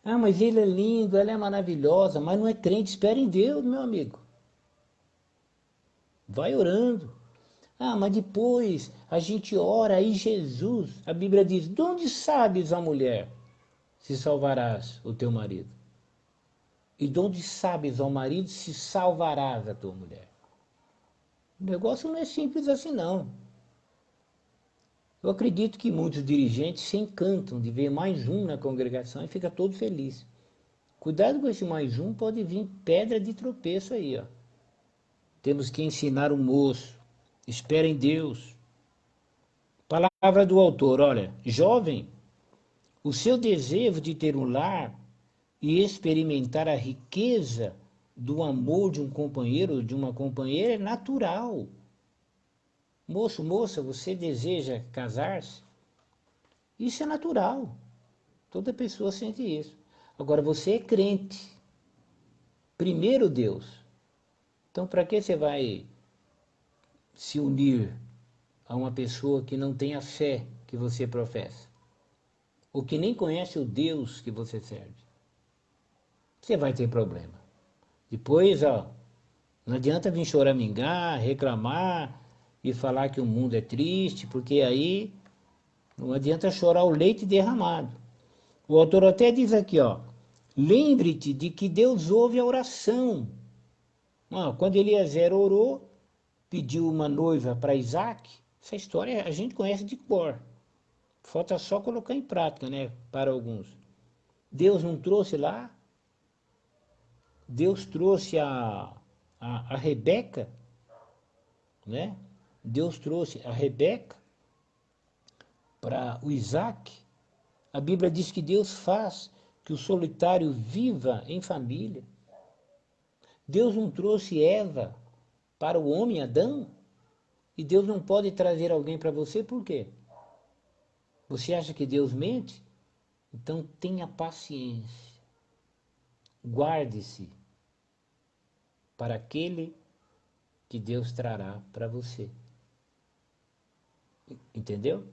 Ah, mas ele é lindo, ela é maravilhosa, mas não é crente, espera em Deus, meu amigo. Vai orando. Ah, mas depois a gente ora aí Jesus. A Bíblia diz, de onde sabes, a mulher, se salvarás o teu marido? E de onde sabes, ó marido, se salvarás a tua mulher? O negócio não é simples assim, não. Eu acredito que muitos dirigentes se encantam de ver mais um na congregação e fica todo feliz. Cuidado com esse mais um, pode vir pedra de tropeço aí, ó. Temos que ensinar o moço. Espera em Deus. Palavra do autor, olha, jovem, o seu desejo de ter um lar e experimentar a riqueza do amor de um companheiro ou de uma companheira é natural. Moço, moça, você deseja casar-se? Isso é natural. Toda pessoa sente isso. Agora, você é crente. Primeiro Deus. Então, para que você vai se unir a uma pessoa que não tem a fé que você professa? ou que nem conhece o Deus que você serve, você vai ter problema. Depois, ó, não adianta vir choramingar, reclamar e falar que o mundo é triste, porque aí não adianta chorar o leite derramado. O autor até diz aqui, ó, lembre-te de que Deus ouve a oração. Ó, quando Eliezer orou, pediu uma noiva para Isaac, essa história a gente conhece de cor. Falta só colocar em prática, né, para alguns. Deus não trouxe lá? Deus trouxe a Rebeca, né? Deus trouxe a Rebeca para o Isaac. A Bíblia diz que Deus faz que o solitário viva em família. Deus não trouxe Eva para o homem Adão? E Deus não pode trazer alguém para você, por quê? Você acha que Deus mente? Então tenha paciência. Guarde-se para aquele que Deus trará para você. Entendeu?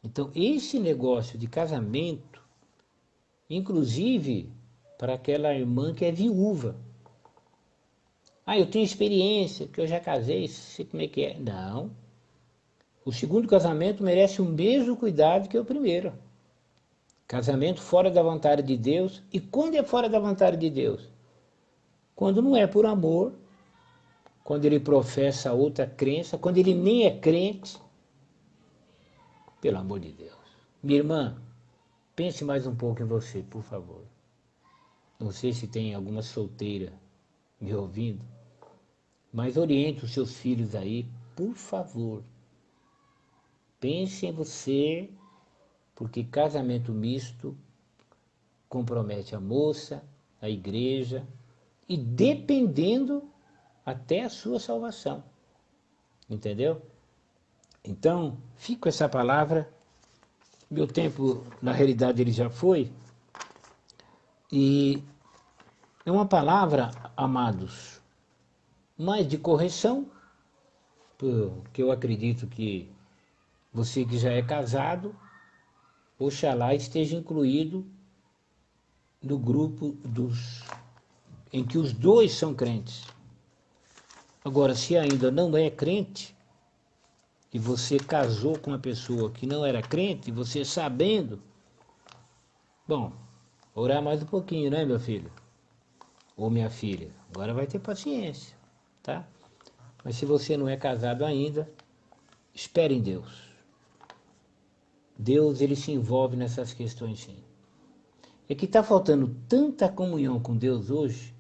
Então, esse negócio de casamento, inclusive para aquela irmã que é viúva. Ah, eu tenho experiência, que eu já casei, sei como é que é. Não. O segundo casamento merece o mesmo cuidado que o primeiro. Casamento fora da vontade de Deus. E quando é fora da vontade de Deus? Quando não é por amor, quando ele professa outra crença, quando ele nem é crente. Pelo amor de Deus. Minha irmã, pense mais um pouco em você, por favor. Não sei se tem alguma solteira me ouvindo, mas oriente os seus filhos aí, por favor. Pense em você, porque casamento misto compromete a moça, a igreja e dependendo até a sua salvação. Entendeu? Então, fico com essa palavra. Meu tempo, na realidade, ele já foi. E é uma palavra, amados, mais de correção, porque eu acredito que você que já é casado, oxalá esteja incluído no grupo em que os dois são crentes. Agora, se ainda não é crente, e você casou com uma pessoa que não era crente, você sabendo, bom, orar mais um pouquinho, né, meu filho? Ou minha filha? Agora vai ter paciência, tá? Mas se você não é casado ainda, espere em Deus. Deus, ele se envolve nessas questões, sim. É que está faltando tanta comunhão com Deus hoje,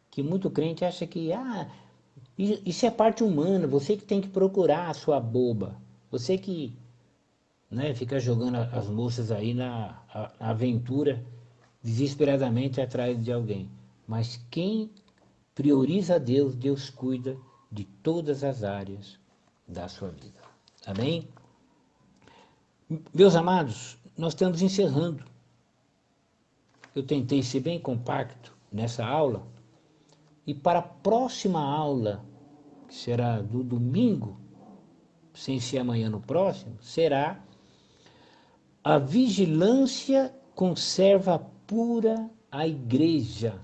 que muito crente acha que, isso é parte humana, você que tem que procurar a sua boba. Você que, né, fica jogando as moças aí na aventura, desesperadamente atrás de alguém. Mas quem prioriza a Deus, Deus cuida de todas as áreas da sua vida. Amém? Meus amados, nós estamos encerrando. Eu tentei ser bem compacto nessa aula. E para a próxima aula, que será do domingo, sem ser amanhã no próximo, será a vigilância conserva pura a igreja.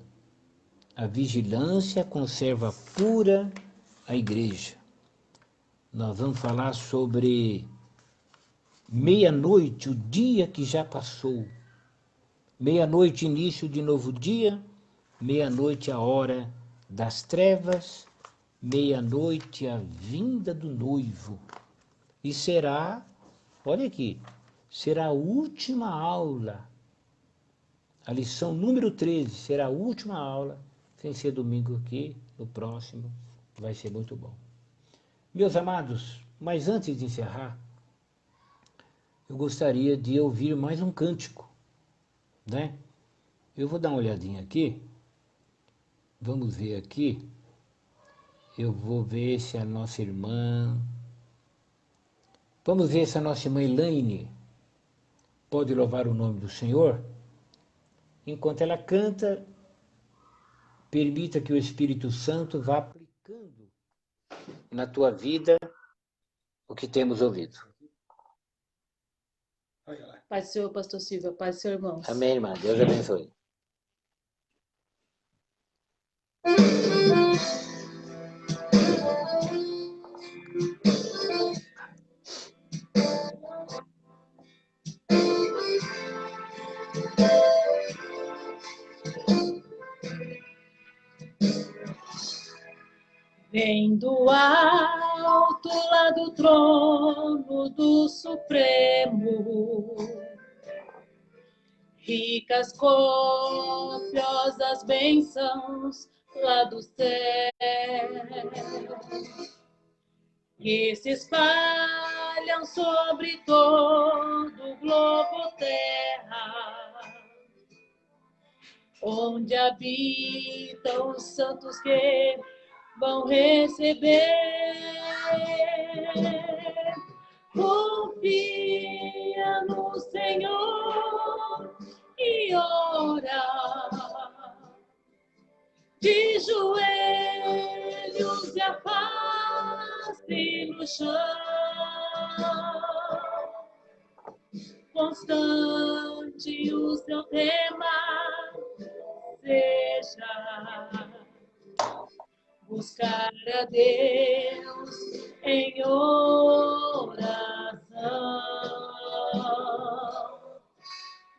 A vigilância conserva pura a igreja. Nós vamos falar sobre meia-noite, o dia que já passou. Meia-noite, início de novo dia. Meia-noite, a hora das trevas. Meia-noite, a vinda do noivo. E será, olha aqui, será a última aula. A lição número 13 será a última aula, sem ser domingo aqui, no próximo, vai ser muito bom. Meus amados, mas antes de encerrar, eu gostaria de ouvir mais um cântico, né? Eu vou dar uma olhadinha aqui, vamos ver aqui, eu vou ver se a nossa irmã, vamos ver se a nossa irmã Elaine pode louvar o nome do Senhor. Enquanto ela canta, permita que o Espírito Santo vá aplicando na tua vida o que temos ouvido. Paz do Senhor, pastor Silvia. Paz do Senhor, irmãos. Amém, irmã. Deus abençoe. Vem do alto lá do trono do Supremo, ricas copiosas bênçãos lá do céu, que se espalham sobre todo o globo terra, onde habitam os santos que vão receber. Confia no Senhor e ora, de joelhos e a face no chão, constante o seu tema seja buscar a Deus em oração.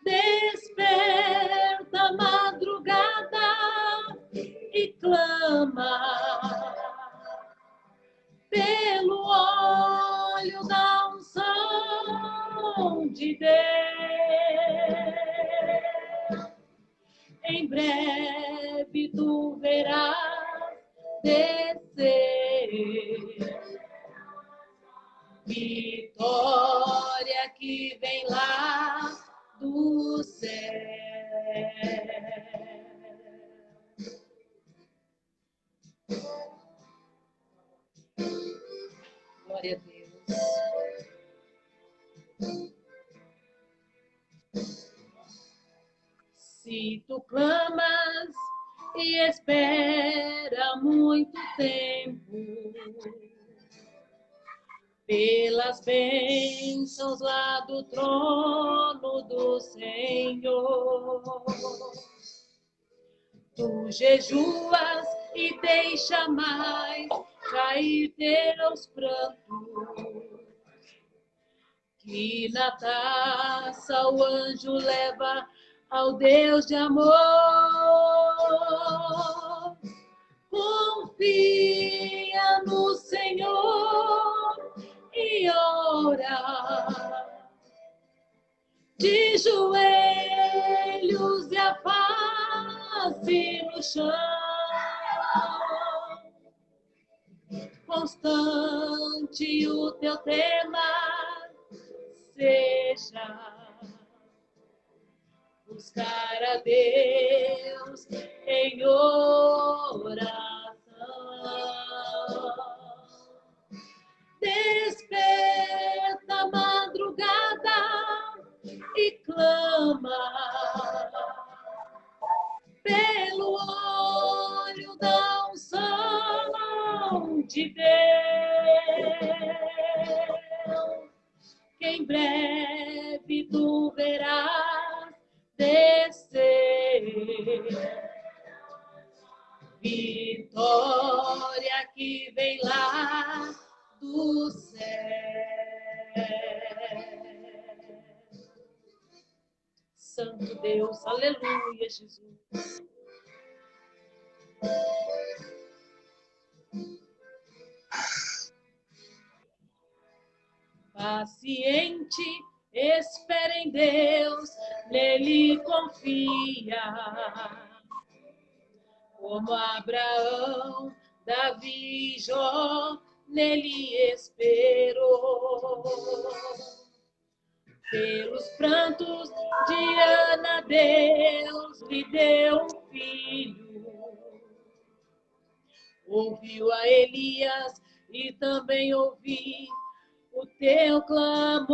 Desperta a madrugada e clama pelo óleo da unção de Deus. Em breve tu verás descer vitória que vem lá do céu. Glória a Deus. Se tu clamas e espera muito tempo pelas bênçãos lá do trono do Senhor, tu jejuas e deixa mais cair teus prantos, que na taça o anjo leva ao Deus de amor. Confia no Senhor e ora, de joelhos e a face no chão, constante o teu tema seja buscar a Deus em oração. Desperta a madrugada e clama pelo óleo da unção de Deus, que em breve tu verás descer vitória que vem lá do céu. Santo Deus, aleluia, Jesus. Paciente, espera em Deus, nele confia. Como Abraão, Davi, Jó, nele esperou. Pelos prantos de Ana, Deus lhe deu um filho. Ouviu a Elias e também ouvi o teu clamor.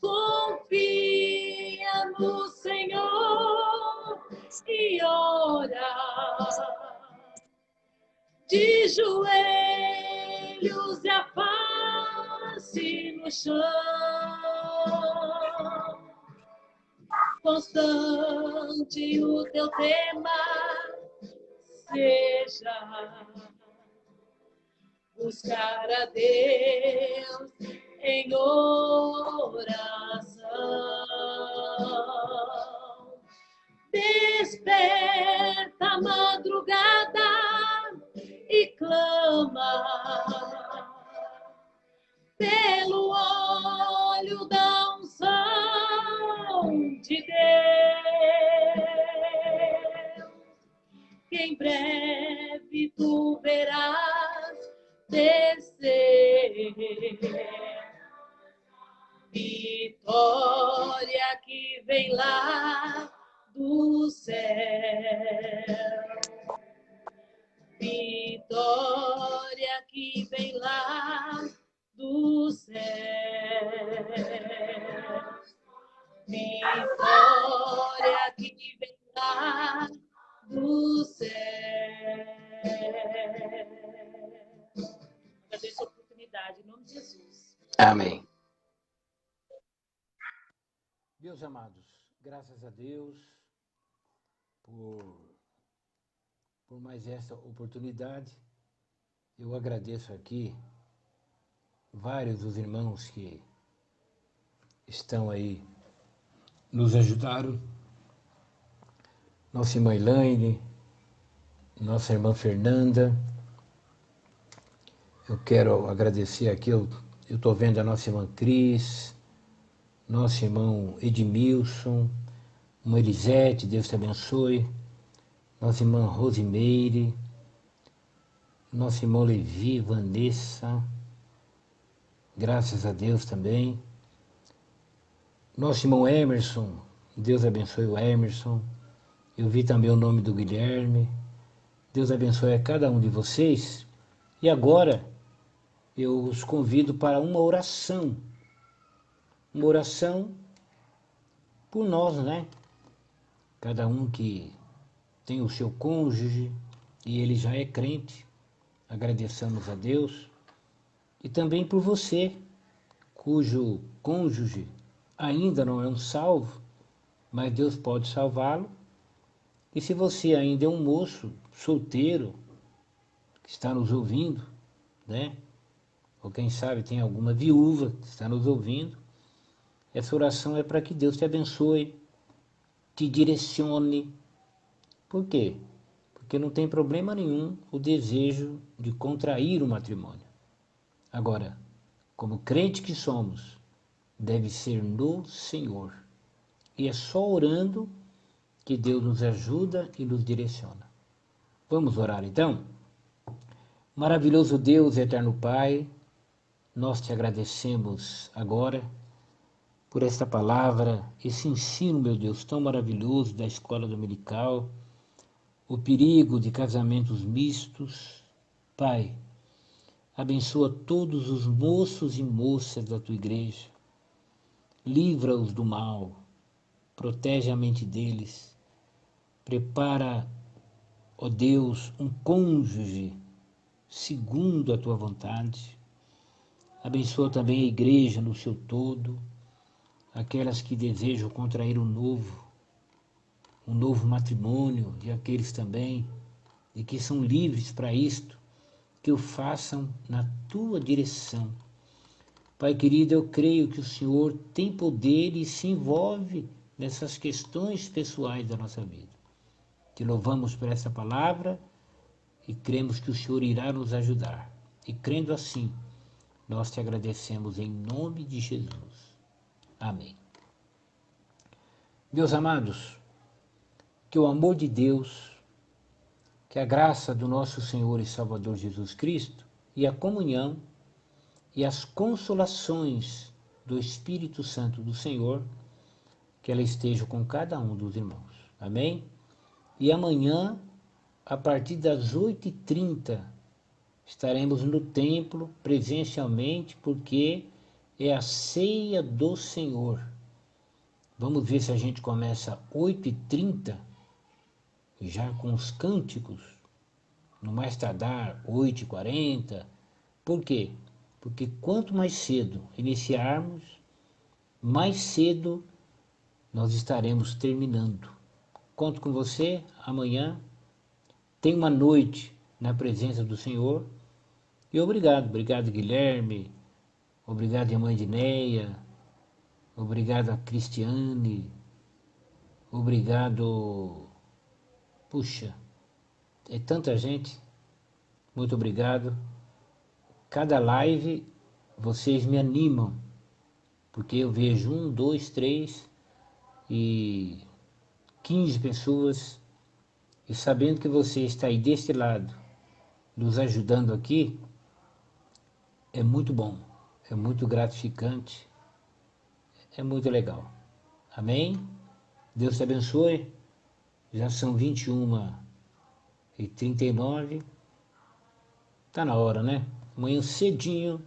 Confia no Senhor e ora, de joelhos e a face se no chão. Constante o teu tema seja buscar a Deus em oração. Desperta a madrugada e clama pelo óleo da unção de Deus, que em breve tu verás descer. Vitória que vem lá do céu. Vitória que vem lá do céu. Vitória que vem lá do céu. Agradeço a oportunidade, em nome de Jesus. Amém. Meus amados, graças a Deus por mais esta oportunidade. Eu agradeço aqui vários dos irmãos que estão aí, nos ajudaram. Nossa irmã Elaine, nossa irmã Fernanda. Eu quero agradecer aqui, eu estou vendo a nossa irmã Cris, nosso irmão Edmilson, irmã Elisete, Deus te abençoe, nossa irmã Rosimeire, nosso irmão Levi, Vanessa, graças a Deus também. Nosso irmão Emerson, Deus abençoe o Emerson. Eu vi também o nome do Guilherme. Deus abençoe a cada um de vocês. E agora eu os convido para uma oração. Uma oração por nós, né? Cada um que tem o seu cônjuge e ele já é crente. Agradeçamos a Deus. E também por você, cujo cônjuge ainda não é um salvo, mas Deus pode salvá-lo. E se você ainda é um moço solteiro que está nos ouvindo, né? Ou quem sabe tem alguma viúva que está nos ouvindo, essa oração é para que Deus te abençoe, te direcione. Por quê? Porque não tem problema nenhum o desejo de contrair o matrimônio. Agora, como crente que somos, deve ser no Senhor. E é só orando que Deus nos ajuda e nos direciona. Vamos orar então? Maravilhoso Deus, eterno Pai, nós te agradecemos agora por esta palavra, esse ensino, meu Deus, tão maravilhoso da escola dominical, o perigo de casamentos mistos. Pai, abençoa todos os moços e moças da tua igreja, livra-os do mal, protege a mente deles, prepara, ó Deus, um cônjuge segundo a tua vontade. Abençoa também a igreja no seu todo, aquelas que desejam contrair um novo matrimônio, e aqueles também e que são livres para isto, que o façam na tua direção. Pai querido, eu creio que o Senhor tem poder e se envolve nessas questões pessoais da nossa vida. Te louvamos por essa palavra e cremos que o Senhor irá nos ajudar. E crendo assim, nós te agradecemos em nome de Jesus. Amém. Meus amados, que o amor de Deus, que a graça do nosso Senhor e Salvador Jesus Cristo e a comunhão e as consolações do Espírito Santo do Senhor, que ela esteja com cada um dos irmãos. Amém? E amanhã, a partir das 8h30, estaremos no templo presencialmente, porque é a ceia do Senhor. Vamos ver se a gente começa 8h30, já com os cânticos, no mais tardar 8h40. Por quê? porque quanto mais cedo iniciarmos, mais cedo nós estaremos terminando. Conto com você amanhã. Tenha uma noite na presença do Senhor. E obrigado Guilherme, obrigado a mãe Dineia, obrigado a Cristiane, obrigado, puxa, é tanta gente, muito obrigado. Cada live vocês me animam, porque eu vejo 1, 2, 3 e 15 pessoas, e sabendo que você está aí deste lado, nos ajudando aqui, é muito bom, é muito gratificante, é muito legal. Amém? Deus te abençoe. Já são 21h39. Tá na hora, né? Amanhã cedinho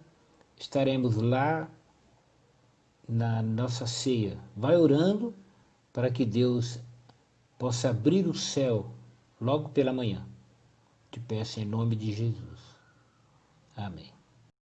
estaremos lá na nossa ceia. Vai orando para que Deus possa abrir o céu logo pela manhã. Te peço em nome de Jesus. Amém.